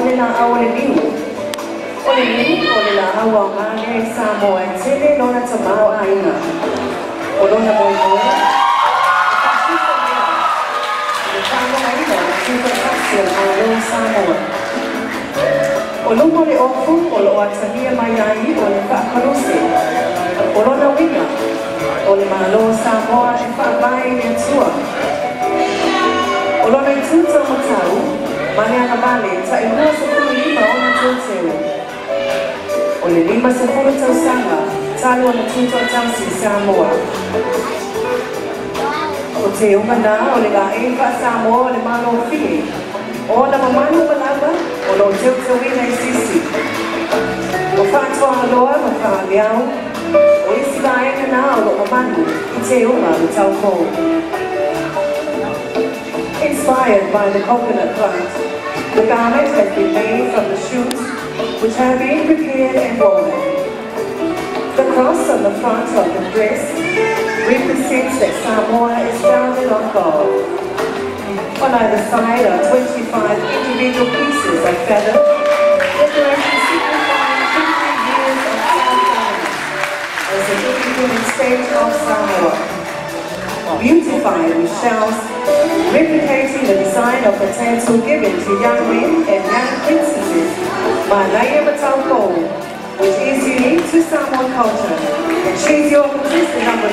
le na awale niu. Ole niu ole na awa ngane Samoa tele lona tamao aina. Olona moi moi. Tanga aina tuta kasi o Samoa. Olungo le ofu olo atahia mai ai ole whaakarose. Olona winga ole malo Samoa e whaavai e tua. Olona I tuta matau, mane ana vale, ta I mua sepulu lima ona tūteu. Ole 50 tausanga, talo ona tuta tausi Samoa. O te umana, ole la ewa Samoa ole malo whie. O na mamanu malaba, o lo teu I sisi. O whātua aloa, ma whaaleau, o isi la ena nā o lo mamanu, I te uma o tau kou. Inspired by the coconut plant, the garment has been made from the shoots which have been prepared and woven. The cross on the front of the dress represents that Samoa is founded on God. On either side are 25 individual pieces of feather, decorating signifying 50 years of self-government as the independent state of Samoa. Beautified with shells, replicating the design of the tattoo given to young men and young princesses by Laia Matauko, which is unique to Samoan culture. And she's your contestant number